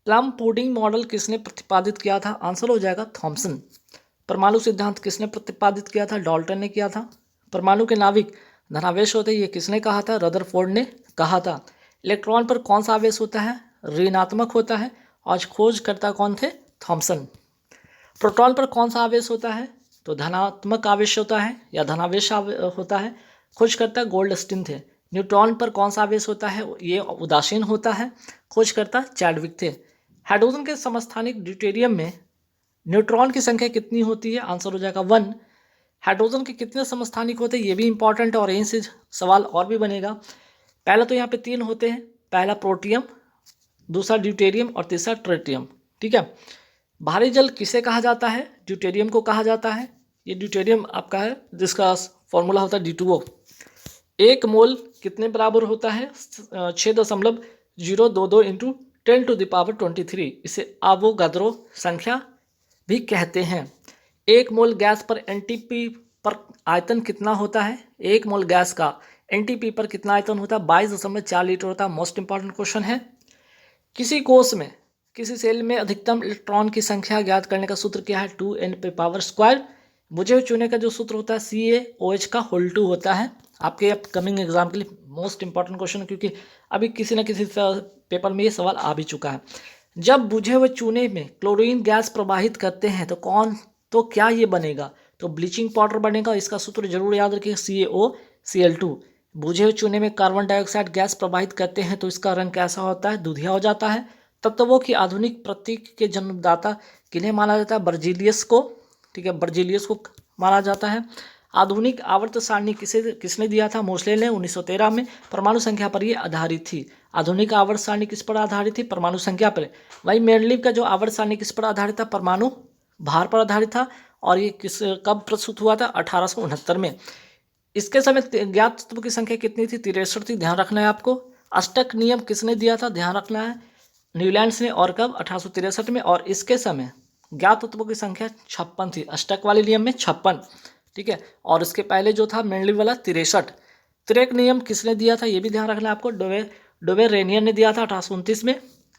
Plum pudding model किसने प्रतिपादित किया था? आंसर हो जाएगा थॉमसन। परमाणु सिद्धांत किसने प्रतिपादित किया था? डाल्टन ने किया था। परमाणु के नाभिक धनावेश होते हैं, ये किसने कहा था? रदरफोर्ड ने कहा था। इलेक्ट्रॉन पर कौन सा आवेश होता है? ऋणात्मक होता है। आज खोजकर्ता कौन थे? थॉमसन। प्रोटॉन पर कौन सा आवेश होता है? तो धनात्मक आवेश होता है या धनावेश होता है। खोजकर्ता गोल्डस्टीन थे। न्यूट्रॉन पर कौन सा आवेश होता है? ये उदासीन होता है। खोजकर्ता चैडविक थे। हाइड्रोजन के समस्थानिक ड्यूटेरियम में न्यूट्रॉन की संख्या कितनी होती है? आंसर हो जाएगा 1। हाइड्रोजन के कितने समस्थानिक होते हैं? ये भी इंपॉर्टेंट है और यहीं से सवाल और भी बनेगा। पहला तो यहाँ पे 3 होते हैं। पहला प्रोटियम, दूसरा ड्यूटेरियम और तीसरा ट्रिटियम। ठीक है। भारी जल किसे कहा जाता है? ड्यूटेरियम को कहा जाता है। ये ड्यूटेरियम आपका है जिसका फॉर्मूला होता है D2O। 1 मोल कितने बराबर होता है? 6.022 इंटू 10⁻23। इसे एवोगाद्रो संख्या भी कहते हैं। 1 मोल गैस पर एनटीपी पर आयतन कितना होता है? 1 मोल गैस का एनटीपी पर कितना आयतन होता है? 22.4 लीटर होता है। मोस्ट इंपॉर्टेंट क्वेश्चन है। किसी कोष में, किसी सेल में अधिकतम इलेक्ट्रॉन की संख्या ज्ञात करने का सूत्र क्या है? 2n⁻²। बुझे चुने का जो सूत्र होता है CaOH का होल 2 होता है। आपके अपकमिंग एग्जाम के लिए मोस्ट इंपॉर्टेंट क्वेश्चन है, क्योंकि अभी किसी न किसी पेपर में ये सवाल आ भी चुका है। जब बुझे हुए चूने में क्लोरीन गैस प्रवाहित करते हैं तो क्या ये बनेगा? तो ब्लीचिंग पाउडर बनेगा। इसका सूत्र जरूर याद रखिए, CaOCl2। बुझे हुए चूने में कार्बन डाइऑक्साइड गैस प्रवाहित करते हैं तो इसका रंग कैसा होता है? दूधिया हो जाता है। तत्वों की आधुनिक प्रतीक के जन्मदाता किन्हें माना जाता है? बर्जीलियस को। ठीक है, बर्जीलियस को माना जाता है। आधुनिक आवर्त सारणी किसने दिया था? मोसले ने 1913 में। परमाणु संख्या पर यह आधारित थी। आधुनिक आवर्त सारणी किस पर आधारित थी? परमाणु संख्या पर। वही मेंडलीव का जो आवर्त सारणी किस पर आधारित था? परमाणु भार पर आधारित था। और ये कब प्रस्तुत हुआ था? 1869 में। इसके समय ज्ञात तत्वों की संख्या कितनी थी? 63 थी। ध्यान रखना है आपको। अष्टक नियम किसने दिया था? ध्यान रखना है, न्यूलैंड्स ने। और कब? 1863 में। और इसके समय ज्ञात तत्वों की संख्या 56 थी। अष्टक वाले नियम में 56। ठीक है। और इसके पहले जो था मेंडलीव वाला 63। त्रेक नियम किसने दिया था? ये भी ध्यान रखना है आपको। डोवेरेनियन ने दिया था 1829 में।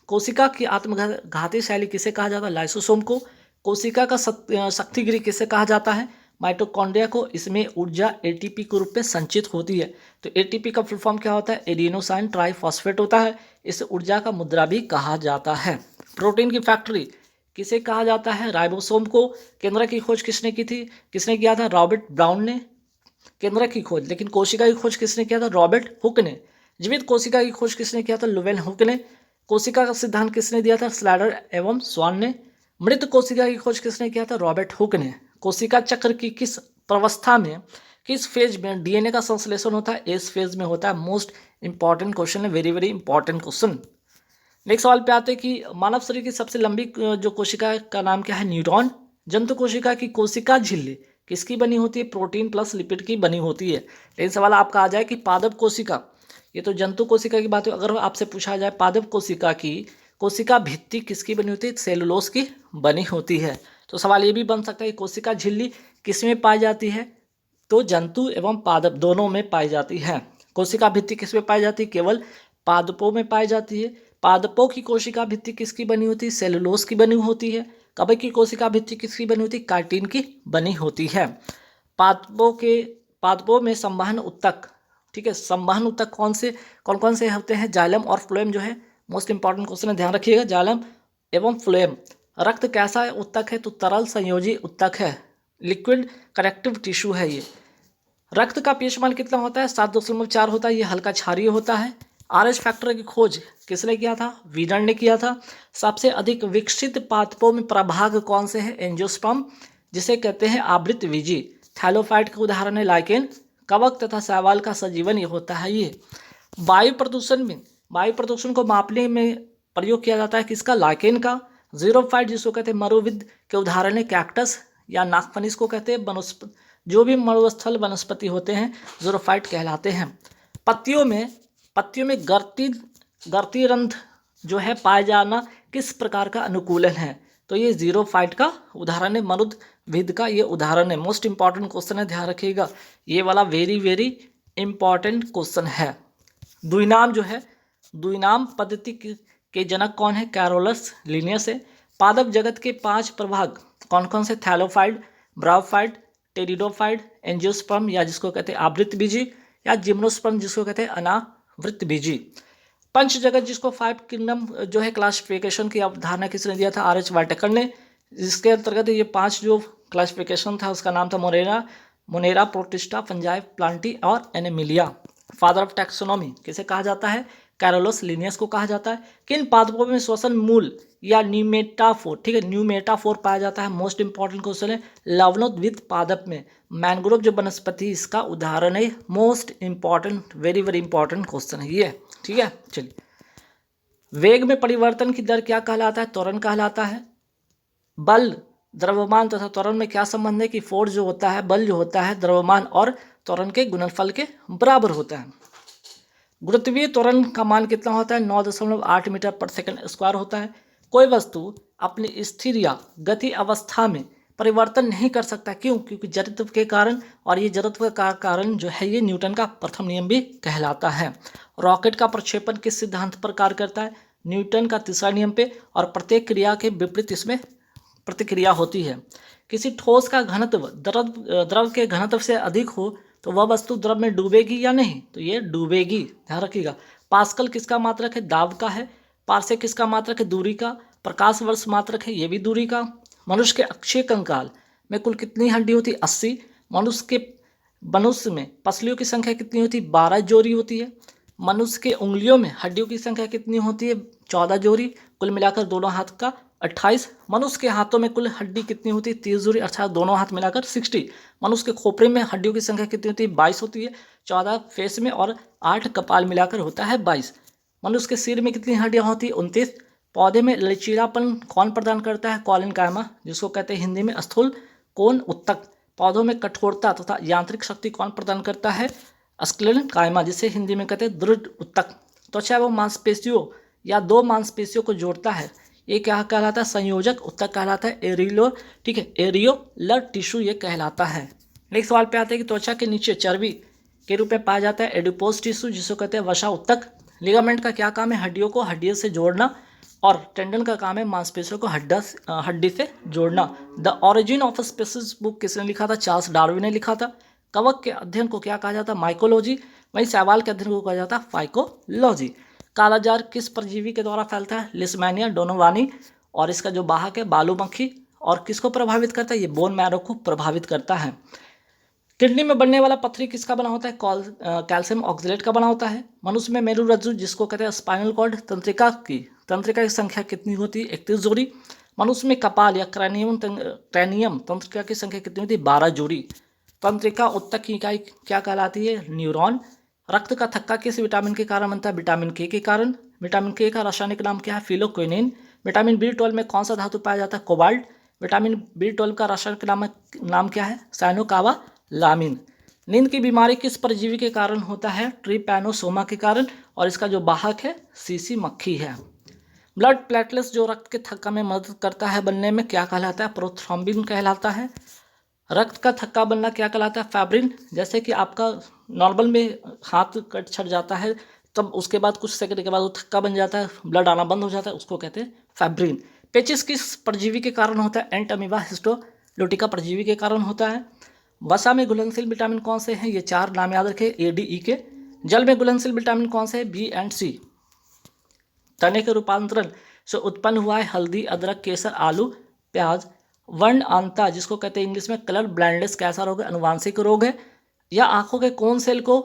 कोशिका की आत्मघाती शैली किसे कहा जाता है? लाइसोसोम को। कोशिका का शक्तिगृह किसे कहा जाता है? माइटोकॉन्ड्रिया को। इसमें ऊर्जा एटीपी के रूप में संचित होती है। तो एटीपी का फुल फॉर्म क्या होता है? एडिनोसाइन ट्राइफॉस्फेट होता है। इसे ऊर्जा का मुद्रा भी कहा जाता है। प्रोटीन की फैक्ट्री किसे कहा जाता है? राइबोसोम को। केंद्रक की खोज किसने की थी? किसने किया था? रॉबर्ट ब्राउन ने केंद्रक की खोज। लेकिन कोशिका की खोज किसने किया था? रॉबर्ट हुक ने। जीवित कोशिका की खोज किसने किया था? लुवेल हुक ने। कोशिका का सिद्धांत किसने दिया था? स्लाइडर एवं स्वान ने। मृत कोशिका की खोज किसने किया था? रॉबर्ट हुक ने। कोशिका चक्र की किस प्रवस्था में, किस फेज में डीएनए का संश्लेषण होता है? एस फेज में होता है। मोस्ट इंपॉर्टेंट क्वेश्चन है, very very important question. Next सवाल पे आते हैं कि मानव शरीर की सबसे लंबी जो कोशिका का नाम क्या है? न्यूरॉन। जंतु कोशिका की कोशिका झिल्ली किसकी बनी होती है? प्रोटीन प्लस लिपिड की बनी होती है। लेकिन सवाल आपका आ जाए कि पादप कोशिका, ये तो जंतु कोशिका की बात है। अगर आपसे पूछा जाए पादप कोशिका की कोशिका भित्ति किसकी बनी होती है? सेलुलोज की बनी होती है। तो सवाल ये भी बन सकता है कि कोशिका झिल्ली किस में पाई जाती है? तो जंतु एवं पादप दोनों में पाई जाती है। कोशिका भित्ति किस में पाई जाती है? केवल पादपों में पाई जाती है। पादपों की कोशिका भित्ति किसकी बनी होती है? सेलुलोज की बनी होती है। कवक की कोशिका भित्ति किसकी बनी होती है? काइटिन की बनी होती है। पादपों में संवहन उत्तक, ठीक है, संवहन उत्तक कौन कौन से होते हैं? जाइलम और फ्लोएम जो है मोस्ट इंपॉर्टेंट क्वेश्चन है, ध्यान रखिएगा। जाइलम एवं फ्लोएम। रक्त कैसा उत्तक है? तो तरल संयोजी उत्तक है, लिक्विड कनेक्टिव टिश्यू है ये। रक्त का पीएच मान कितना होता है? 7.4 होता है। ये हल्का क्षारीय होता है। RH फैक्टर की खोज किसने किया था? वीजन ने किया था। सबसे अधिक विकसित पादपों में प्रभाग कौन से है? एंजियोस्पर्म, जिसे कहते हैं आवृतबीजी। थैलोफाइट का उदाहरण है लाइकेन। कवक तथा शैवाल का सजीवन ये होता है ये। वायु प्रदूषण को मापने में प्रयोग किया जाता है किसका? लाइकेन का। जीरोफाइट जिसको कहते हैं मरुविद के उदाहरण है कैक्टस या नागफनिस को कहते हैं। वनस्पति, जो भी मरुस्थल वनस्पति होते हैं जीरोफाइट कहलाते हैं। पत्तियों में गर्ती रंध्र जो है पाए जाना किस प्रकार का अनुकूलन है? तो ये जीरोफाइट का उदाहरण है, मरुदविद का ये उदाहरण है। मोस्ट इंपॉर्टेंट क्वेश्चन है, ध्यान रखिएगा। ये वाला वेरी वेरी इंपॉर्टेंट क्वेश्चन है। द्विनाम जो है, द्विनाम पद्धति के जनक कौन है? कैरोलस लिनियस है। पादप जगत के 5 प्रभाग कौन कौन से? थैलोफाइट, ब्रायोफाइट, टेरिडोफाइट, एंजियोस्पर्म या जिसको कहते हैं आवृत बीजी, या जिम्नोस्पर्म जिसको कहते हैं अनावृत बीजी। पंच जगत जिसको 5 किंगडम जो है क्लासिफिकेशन की अवधारणा किसने दिया था? आर एच वाइटेकर ने। जिसके अंतर्गत ये 5 जो क्लासिफिकेशन था उसका नाम था मोनेरा, प्रोटिस्टा, फंजाई, प्लांटी और एनिमिलिया। फादर ऑफ टैक्सोनॉमी किसे कहा जाता है? कैरोलस लिनियस को कहा जाता है। किन पादपों में श्वसन मूल या न्यूमेटाफोर, ठीक है, न्यूमेटाफोर पाया जाता है? मोस्ट इंपॉर्टेंट क्वेश्चन है। लवणोद्भिद पादप में मैंग्रोव जो वनस्पति इसका उदाहरण है। Most important, very very important question है ये, ठीक है। चलिए, वेग में परिवर्तन की दर क्या कहलाता है? त्वरण कहलाता है। बल, द्रव्यमान तथा त्वरण में क्या संबंध है? कि फोर्स जो होता है, बल जो होता है, द्रव्यमान और त्वरण के गुणनफल के बराबर होता है। गुरुत्वीय त्वरण का मान कितना होता है? 9.8 मीटर पर सेकंड स्क्वायर होता है। कोई वस्तु अपनी स्थिर या गति अवस्था में परिवर्तन नहीं कर सकता, क्यों? क्योंकि जड़त्व के कारण, और ये जड़त्व का कारण जो है ये न्यूटन का प्रथम नियम भी कहलाता है। रॉकेट का प्रक्षेपण किस सिद्धांत पर कार्य करता है? न्यूटन का तीसरा नियम पे, और प्रत्येक क्रिया के विपरीत इसमें प्रतिक्रिया होती है। किसी ठोस का घनत्व द्रव के घनत्व से अधिक हो तो वह वस्तु द्रव में डूबेगी या नहीं? तो ये डूबेगी, ध्यान रखिएगा। पास्कल किसका मात्रक है? दाब का है। पारसे किसका मात्रक है? दूरी का। प्रकाश वर्ष मात्रक है, ये भी दूरी का। मनुष्य के अक्षीय कंकाल में कुल कितनी हड्डी होती? 80। मनुष्य में पसलियों की संख्या कितनी होती? 12 जोड़ी होती है। मनुष्य के उंगलियों में हड्डियों की संख्या कितनी होती है? 14 जोड़ी। कुल मिलाकर दोनों हाथ का 28। मनुष्य के हाथों में कुल हड्डी कितनी होती है? 30 जोड़ी, अर्थात दोनों हाथ मिलाकर 60। मनुष्य के खोपड़े में हड्डियों की संख्या कितनी होती है? 22 होती है। 14 फेस में और 8 कपाल मिलाकर होता है 22। मनुष्य के सिर में कितनी हड्डियां होती है? 29। पौधे में लचीलापन कौन प्रदान करता है? कॉलिन कायमा, जिसको कहते हैं हिंदी में स्थूल कोण उत्तक। पौधों में कठोरता तथा यांत्रिक शक्ति कौन प्रदान करता है? स्क्लेरन कायमा, जिसे हिंदी में कहते हैं दृढ़ उत्तक। त्वचा वो मांसपेशियों या दो मांसपेशियों को जोड़ता है, ये क्या कहलाता है? संयोजक उत्तक कहलाता है। एरियो, ठीक है, एरियोलर टिश्यू ये कहलाता है। नेक्स्ट सवाल पे आते हैं कि त्वचा के नीचे चर्बी के रूप में पाया जाता है एडिपोज टिश्यू, जिसको कहते हैं वसा उत्तक। लिगामेंट का क्या काम है? हड्डियों को हड्डियों से जोड़ना, और टेंडन का काम है मांसपेशियों को हड्डी से जोड़ना। The origin of species book किसने लिखा था? चार्ल्स डार्विन ने लिखा था। कवक के अध्ययन को क्या कहा जाता है? माइकोलॉजी। वहीं शैवाल के अध्ययन को कहा जाता है फाइकोलॉजी। कालाजार किस परजीवी के द्वारा फैलता है? लिस्मेनिया डोनोवानी, और इसका जो वाहक है बालू मक्खी। और किसको प्रभावित करता है? ये बोन मैरो को प्रभावित करता है। किडनी में बनने वाला पथरी किसका बना होता है? कैल्शियम ऑक्सलेट का बना होता है। मनुष्य में मेरुरज्जु जिसको कहते हैं स्पाइनल कॉर्ड, तंत्रिका की संख्या कितनी होती है? 31 जोड़ी। मनुष्य में कपाल या क्रैनियम तंत्रिका की संख्या कितनी होती है? 12 जोड़ी। तंत्रिका उत्तक की इकाई क्या कहलाती है? न्यूरॉन। रक्त का थक्का किस विटामिन के कारण बनता है? विटामिन के कारण। विटामिन के का रासायनिक नाम क्या है? फिलोक्विनिन। विटामिन B12 में कौन सा धातु पाया जाता है? कोबाल्ट। विटामिन B12 का रासायनिक नाम क्या है? साइनोकावालामिन। नींद की बीमारी किस परजीवी के कारण होता है? ट्रिपैनोसोमा के कारण, और इसका जो वाहक है सीसी मक्खी है। ब्लड प्लेटलेट्स जो रक्त के थक्का में मदद करता है बनने में क्या कहलाता है? प्रोथ्रोम्बिन कहलाता है। रक्त का थक्का बनना क्या कहलाता है? फैब्रिन। जैसे कि आपका नॉर्मल में हाथ कट छट जाता है, तब उसके बाद कुछ सेकंड के बाद वो थक्का बन जाता है, ब्लड आना बंद हो जाता है, उसको कहते हैं फैब्रिन। पेचिस किस परजीवी के कारण होता है? एंट अमीबा हिस्टोलुटिका परजीवी के कारण होता है। वसा में घुलनशील विटामिन कौन से हैं? ये 4 नाम याद रखें ADE के। जल में घुलनशील विटामिन कौन से हैं? B and C। तने के रूपांतरण से उत्पन्न हुआ है हल्दी, अदरक, केसर, आलू, प्याज। वर्ण अंता जिसको कहते हैं इंग्लिश में कलर ब्लाइंडनेस कैसा रोग है? अनुवांशिक रोग है। यह आंखों के कौन सेल को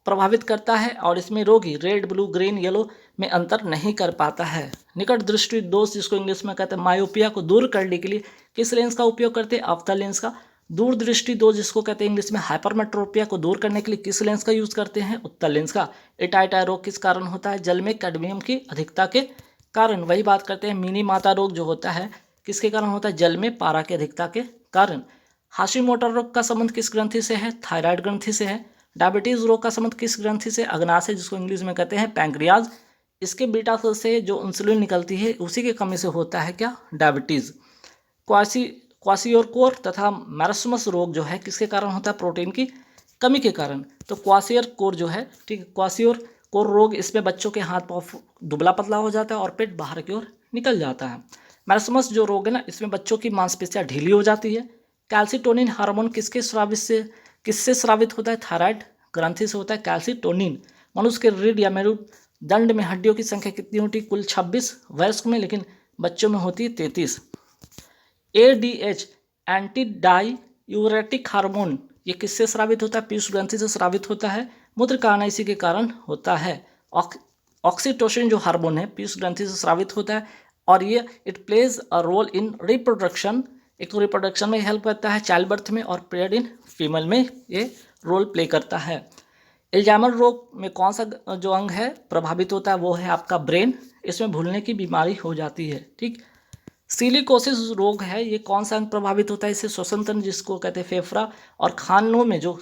प्रभावित करता है? और इसमें रोगी रेड, ब्लू, ग्रीन, येलो में अंतर नहीं कर पाता है। निकट दृष्टि दोष जिसको इंग्लिश में कहते हैं मायोपिया को दूर करने के लिए किस लेंस का उपयोग करते हैं? अवतल लेंस का। दूर दृष्टि दोष जिसको कहते हैं इंग्लिश में हाइपरमेट्रोपिया को दूर करने के लिए किस लेंस का यूज करते हैं? उत्तल लेंस का। इटाइटा रोग किस कारण होता है? जल में कैडमियम की अधिकता के कारण। वही बात करते हैं मिनी माता रोग जो होता है किसके कारण होता है? जल में पारा की अधिकता के कारण। हाशिमोटो रोग का संबंध किस ग्रंथि से है? थायराइड ग्रंथि से है। डायबिटीज रोग का संबंध किस ग्रंथि से? अग्नाशय जिसको इंग्लिश में कहते हैं पैंक्रियाज। इसके बीटा सेल से जो इंसुलिन निकलती है उसी की कमी से होता है क्या? डायबिटीज। क्वासियोरकोर तथा मैरस्मस रोग जो है किसके कारण होता है? प्रोटीन की कमी के कारण। तो क्वासियोरकोर जो है, ठीक है, को रोग, इसमें बच्चों के हाथ पाँव दुबला पतला हो जाता है और पेट बाहर की ओर निकल जाता है। मैरस्मस जो रोग है ना, इसमें बच्चों की मांसपेशियां ढीली हो जाती है। कैल्सिटोनिन हार्मोन किससे स्रावित होता है? थायराइड ग्रंथि से होता है कैल्सिटोनिन। मनुष्य के रीढ़ या मेरुदंड में हड्डियों की संख्या कितनी होती है? कुल 26, वयस्क में, लेकिन बच्चों में होती है 33। ADH एंटी डाईयूरेटिक हार्मोन, ये किससे स्रावित होता है? पीयूष ग्रंथि से स्रावित होता है। मूत्र का आना इसी के कारण होता है। ऑक्सीटोसिन जो हार्मोन है पीयूष ग्रंथि से स्रावित होता है और ये it plays a role in reproduction. एक तो रिप्रोडक्शन में हेल्प करता है, चाइल्ड बर्थ में, और पीरियड इन फीमेल में ये रोल प्ले करता है। एल्जाइमर रोग में कौन सा जो अंग है प्रभावित होता है? वो है आपका ब्रेन। इसमें भूलने की बीमारी हो जाती है। ठीक। सिलिकोसिस रोग है, ये कौन सा अंग प्रभावित होता है? इससे श्वसन तंत्र, जिसको कहते हैं फेफड़ा, और खानों में जो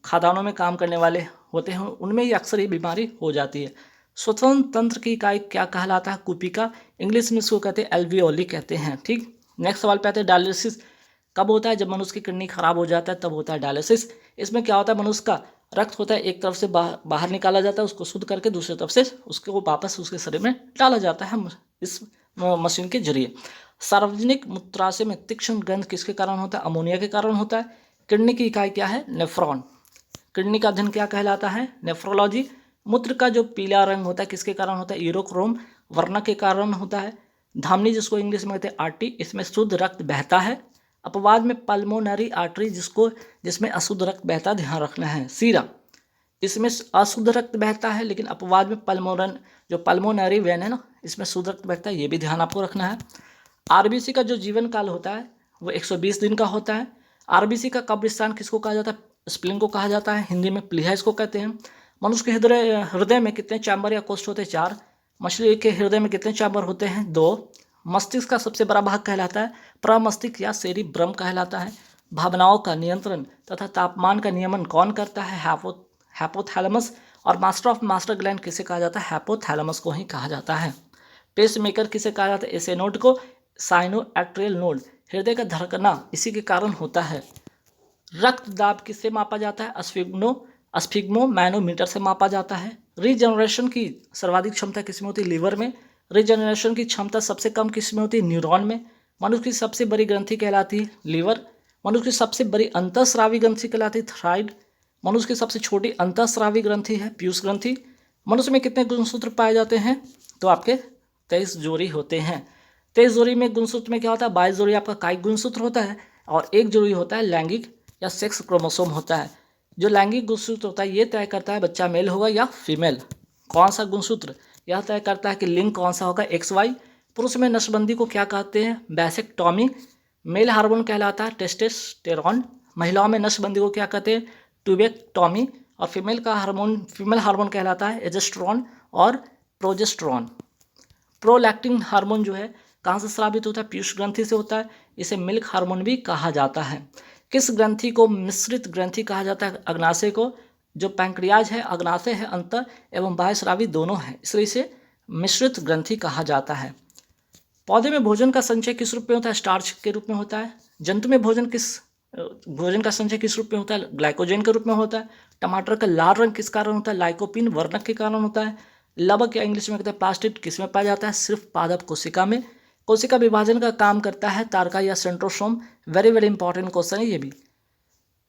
खादानों में काम करने वाले होते हैं उनमें ही अक्सर ये बीमारी हो जाती है। श्वसन तंत्र की इकाई क्या कहलाता है? कुपिका। इंग्लिश में इसको कहते हैं एल्वियोली कहते हैं। ठीक। नेक्स्ट सवाल पे आते हैं, डायलिसिस कब होता है? जब मनुष्य की किडनी खराब हो जाता है तब होता है डायलिसिस। इसमें क्या होता है? मनुष्य का रक्त होता है, एक तरफ से बाहर निकाला जाता है, उसको शुद्ध करके दूसरी तरफ से उसको वापस उसके शरीर में डाला जाता है इस मशीन के जरिए। सार्वजनिक मूत्राशय में तीक्ष्ण गंध किसके कारण होता है? अमोनिया के कारण होता है। किडनी की इकाई क्या है? नेफ्रॉन। किडनी का अध्ययन क्या कहलाता है? नेफ्रोलॉजी। मूत्र का जो पीला रंग होता है किसके कारण होता है? यूरोक्रोम वर्णक के कारण होता है। धामनी, जिसको इंग्लिश में कहते हैं आर्टरी, इसमें शुद्ध रक्त बहता है। अपवाद में पल्मोनरी आर्टरी, जिसमें अशुद्ध रक्त बहता, ध्यान रखना है। सीरा, इसमें अशुद्ध रक्त बहता है, लेकिन अपवाद में पल्मोनरी वेन है ना, इसमें शुद्ध रक्त बहता है, ये भी ध्यान आपको रखना है। आरबीसी का जो जीवन काल होता है वो 120 दिन का होता है। आरबीसी का कब्रिस्तान किसको कहा जाता है? स्प्लिन को कहा जाता है, हिंदी में प्लीहा इसको कहते हैं। मनुष्य के हृदय में कितने चैम्बर या कोष्ठ होते हैं? 4। मछली के हृदय में कितने चैम्बर होते हैं? 2। मस्तिष्क का सबसे बड़ा भाग कहलाता है प्रमस्तिष्क या सेरिब्रम कहलाता है। भावनाओं का नियंत्रण तथा तापमान का नियमन कौन करता है? हैपोथैलेमस। और मास्टर ऑफ मास्टर ग्लैंड किसे कहा जाता है? हैपोथैलेमस को ही कहा जाता है। पेस मेकर किसे कहा जाता है? एसे नोड को। साइनो एक्ट्रियल नोड, हृदय का धड़कना इसी के कारण होता है। रक्त दाब किससे मापा जाता है? स्फिग्मोमैनोमीटर से मापा जाता है। रीजनरेशन की सर्वाधिक क्षमता किसमें होती है? लीवर में। रीजनरेशन की क्षमता सबसे कम किसमें होती है? न्यूरॉन में। मनुष्य की सबसे बड़ी ग्रंथि कहलाती है लीवर। मनुष्य की सबसे बड़ी अंतःस्रावी ग्रंथि कहलाती है थायराइड। मनुष्य की सबसे छोटी अंतःस्रावी ग्रंथि है पीयूष ग्रंथि। मनुष्य में कितने गुणसूत्र पाए जाते हैं? तो आपके 23 जोड़ी होते हैं। 23 जोड़ी में गुणसूत्र में क्या होता है? 22 जोड़ी आपका कायिक गुणसूत्र होता है और 1 जोड़ी होता है लैंगिक या सेक्स क्रोमोसोम होता है। जो लैंगिक गुणसूत्र होता है ये तय करता है बच्चा मेल होगा या फीमेल। कौन सा गुणसूत्र? यह तय करता है कि लिंग कौन सा होगा, XY। पुरुष में नसबंदी को क्या कहते हैं? वैसेक्टॉमी। मेल हार्मोन कहलाता है टेस्टोस्टेरॉन। महिलाओं में नसबंदी को क्या कहते हैं? ट्यूबेक्टॉमी। और फीमेल हार्मोन कहलाता है एजेस्ट्रॉन और प्रोजेस्ट्रॉन। प्रोलैक्टिन हार्मोन जो है कहाँ से स्रावित होता है? पीयूष ग्रंथि से होता है। इसे मिल्क हार्मोन भी कहा जाता है। किस ग्रंथि को मिश्रित ग्रंथि कहा जाता है? अग्नाशय को। जो पैंक्रियाज है अग्नाशय है, अंतर एवं बाह्यस्रावी दोनों है, इसलिए इसे मिश्रित ग्रंथि कहा जाता है। पौधे में भोजन का संचय किस रूप में होता है? स्टार्च के रूप में होता है। जंतु में भोजन का संचय किस रूप में होता है? ग्लाइकोजन के रूप में होता है। टमाटर का लाल रंग किस कारण होता है? लाइकोपिन वर्णक के कारण होता है। लवक या इंग्लिश में कहते हैं प्लास्टिड किस में पाया जाता है? सिर्फ पादप कोशिका में। कोशिका विभाजन का काम करता है तारका या centrosome. Very very important question है ये भी।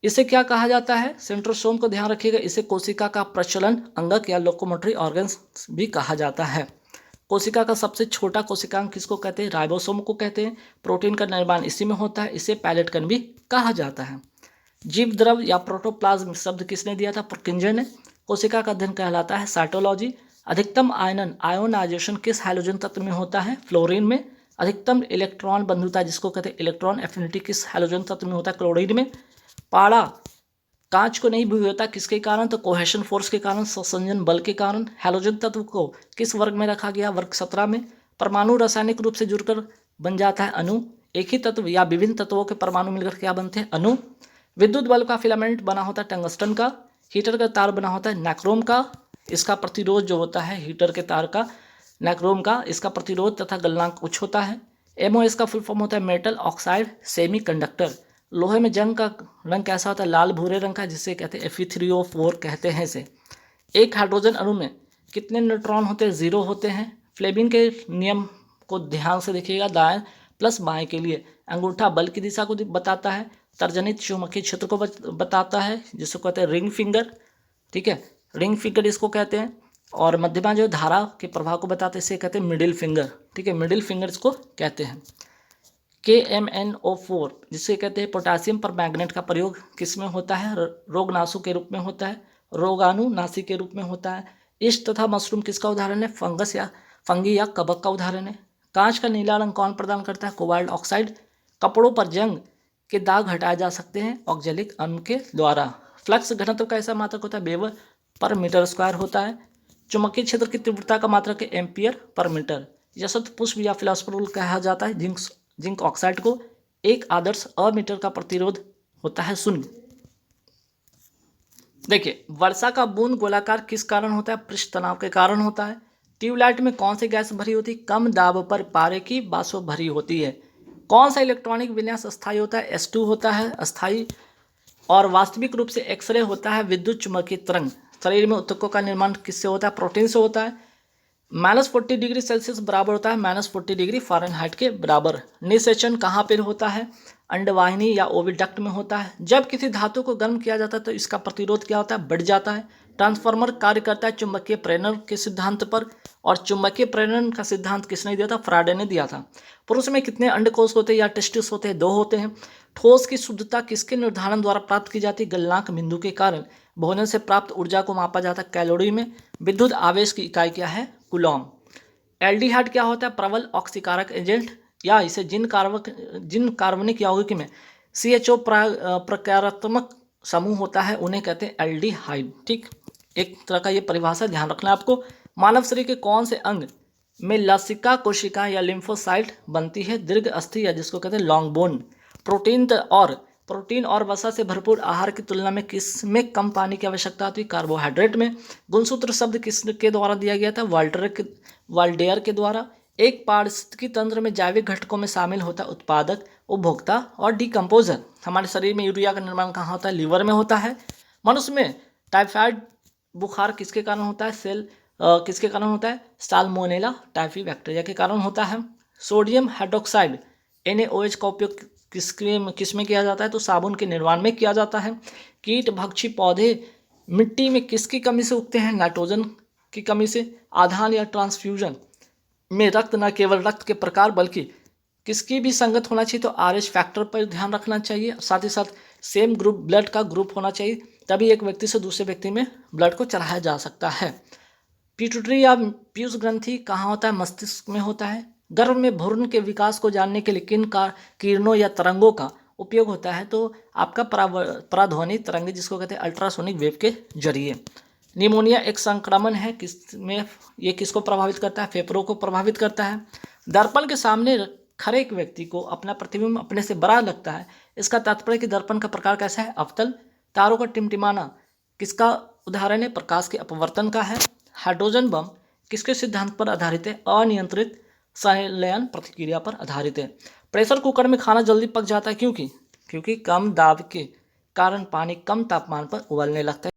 इसे क्या कहा जाता है? सेंट्रोसोम को ध्यान रखिएगा। इसे कोशिका का प्रचलन अंगक या लोकोमोटरी ऑर्गन्स भी कहा जाता है। कोशिका का सबसे छोटा कोशिकांग किसको कहते हैं? राइबोसोम को कहते हैं। प्रोटीन का निर्माण इसी में होता है। इसे पैलेट कण भी कहा जाता है। जीव द्रव या प्रोटोप्लाज्म शब्द किसने दिया था? पुरकिंजर ने। कोशिका का अध्ययन कहलाता है साइटोलॉजी। अधिकतम आयोनाइजेशन किस हाइड्रोजन तत्व में होता है? फ्लोरीन में। अधिकतम इलेक्ट्रॉन बंधुता जिसको कहते हैं इलेक्ट्रॉन एफिनिटी किस हाइड्रोजन तत्व में होता है? क्लोरीन में। पाड़ा कांच को नहीं भिगोता किसके कारण? तो कोहेशन फोर्स के कारण, संसंजन बल के कारण। हैलोजन तत्व को किस वर्ग में रखा गया? वर्ग 17 में। परमाणु रासायनिक रूप से जुड़कर बन जाता है अणु। एक ही तत्व या विभिन्न तत्वों के परमाणु मिलकर क्या बनते हैं? अणु। विद्युत बल्ब का फिलामेंट बना होता है टंगस्टन का। हीटर का तार बना होता है नाइक्रोम का। इसका प्रतिरोध जो होता है हीटर के तार का, नाइक्रोम का, इसका प्रतिरोध तथा गलनांक उच्च होता है। MOS का फुल फॉर्म होता है मेटल ऑक्साइड सेमी कंडक्टर। लोहे में जंग का रंग कैसा होता है? लाल भूरे रंग का, जिसे कहते हैं Fe3O4 कहते हैं इसे। एक हाइड्रोजन अणु में कितने न्यूट्रॉन होते हैं? 0 होते हैं। फ्लेमिंग के नियम को ध्यान से देखिएगा, दाएं प्लस बाएं के लिए अंगूठा बल की दिशा को बताता है, तर्जनी चुंबकीय क्षेत्र को बताता है जिसको कहते हैं रिंग फिंगर, ठीक है, रिंग फिंगर इसको कहते हैं, और मध्यमा जो धारा के प्रभाव को बताते हैं इसे कहते हैं मिडिल फिंगर, ठीक है, मिडिल फिंगर इसको कहते हैं। KMnO4 जिसे कहते हैं पोटासियम पर मैग्नेट का प्रयोग किस में होता है? रोगनाशु के रूप में होता है, रोगाणुनाशी के रूप में होता है। ईस्ट तथा मशरूम किसका उदाहरण है? फंगस या फंगी या कवक का उदाहरण है। कांच का नीला रंग कौन प्रदान करता है? Cobalt oxide. कपड़ों पर जंग के दाग हटाए जा सकते हैं ऑक्जेलिक अम्ल के द्वारा। फ्लक्स घनत्व का ऐसा मात्रक होता है? वेबर पर मीटर स्क्वायर होता है। चुंबकीय क्षेत्र की तीव्रता का मात्रक है? Ampere per metre. यशस्व पुष्प या फिलासफर रूल कहा जाता है जिंक ऑक्साइड को। एक आदर्श अमीटर का प्रतिरोध होता है 0। देखिए, वर्षा का बूंद गोलाकार किस कारण होता है? पृष्ठ तनाव के कारण होता है। ट्यूबलाइट में कौन सी गैस भरी होती है? कम दाब पर पारे की वाष्प भरी होती है। कौन सा इलेक्ट्रॉनिक विन्यास अस्थायी होता है? S2 होता है अस्थायी। और वास्तविक रूप से एक्सरे होता है विद्युत चुम्बकीय तरंग। शरीर में ऊतकों का निर्माण किससे होता है? प्रोटीन से होता है। -40 डिग्री सेल्सियस बराबर होता है -40 डिग्री फ़ारेनहाइट के बराबर। निषेचन कहाँ पर होता है? अंडवाहिनी या ओविडक्ट में होता है। जब किसी धातु को गर्म किया जाता है तो इसका प्रतिरोध क्या होता है? बढ़ जाता है। ट्रांसफार्मर कार्य करता है चुंबकीय प्रेरण के सिद्धांत पर, और चुंबकीय प्रेरण का सिद्धांत किसने दिया था? फ्राडे ने दिया था। पुरुष में कितने अंडकोश होते हैं या टेस्टिस होते हैं? 2 होते हैं। ठोस की शुद्धता किसके निर्धारण द्वारा प्राप्त की जाती है? गलनांक बिंदु के कारण। भोजन से प्राप्त ऊर्जा को मापा जाता है कैलोरी में। विद्युत आवेश की इकाई क्या है? कूलॉम। एल्डिहाइड क्या होता है? प्रबल ऑक्सीकारक एजेंट, या इसे जिन कार्बनिक यौगिक में CHO प्रकारात्मक समूह होता है उन्हें कहते हैं एल्डिहाइड, ठीक। एक तरह का ये परिभाषा ध्यान रखना है आपको। मानव शरीर के कौन से अंग में लसिका कोशिका या लिम्फोसाइट बनती है? दीर्घ अस्थि या जिसको कहते हैं लॉन्ग बोन। प्रोटीन और वसा से भरपूर आहार की तुलना में किस में कम पानी की आवश्यकता होती है? कार्बोहाइड्रेट में। गुणसूत्र शब्द किसके द्वारा दिया गया था? वाल्डेयर के द्वारा। एक पारिस्थितिकी तंत्र में जैविक घटकों में शामिल होता है उत्पादक, उपभोक्ता और डिकम्पोजर। हमारे शरीर में यूरिया का निर्माण कहाँ होता है? लीवर में होता है। मनुष्य में टाइफाइड बुखार किसके कारण होता है? किसके कारण होता है? साल्मोनेला टाइफी बैक्टीरिया के कारण होता है। सोडियम हाइड्रोक्साइड NaOH का उपयोग किस में किया जाता है? तो साबुन के निर्माण में किया जाता है। कीट भक्षी पौधे मिट्टी में किसकी कमी से उगते हैं? नाइट्रोजन की कमी से। आधान या ट्रांसफ्यूजन में रक्त न केवल रक्त के प्रकार बल्कि किसकी भी संगत होना चाहिए, तो RH फैक्टर पर ध्यान रखना चाहिए। साथ ही साथ सेम ग्रुप ब्लड का ग्रुप होना चाहिए, तभी एक व्यक्ति से दूसरे व्यक्ति में ब्लड को चढ़ाया जा सकता है। पिट्यूटरी या पीयूष ग्रंथि कहाँ होता है? मस्तिष्क में होता है। गर्भ में भ्रूण के विकास को जानने के लिए किन का किरणों या तरंगों का उपयोग होता है? तो आपका पराध्वनि तरंगे जिसको कहते हैं अल्ट्रासोनिक वेव के जरिए। निमोनिया एक संक्रमण है, किसमें ये किसको प्रभावित करता है? फेफड़ों को प्रभावित करता है। दर्पण के सामने खड़े एक व्यक्ति को अपना प्रतिबिंब अपने से बड़ा लगता है, इसका तात्पर्य कि दर्पण का प्रकार कैसा है? अवतल। तारों का टिमटिमाना किसका उदाहरण है? प्रकाश के अपवर्तन का है। हाइड्रोजन बम किसके सिद्धांत पर आधारित है? अनियंत्रित संलयन प्रतिक्रिया पर आधारित है। प्रेशर कुकर में खाना जल्दी पक जाता है क्योंकि कम दाब के कारण पानी कम तापमान पर उबलने लगता है।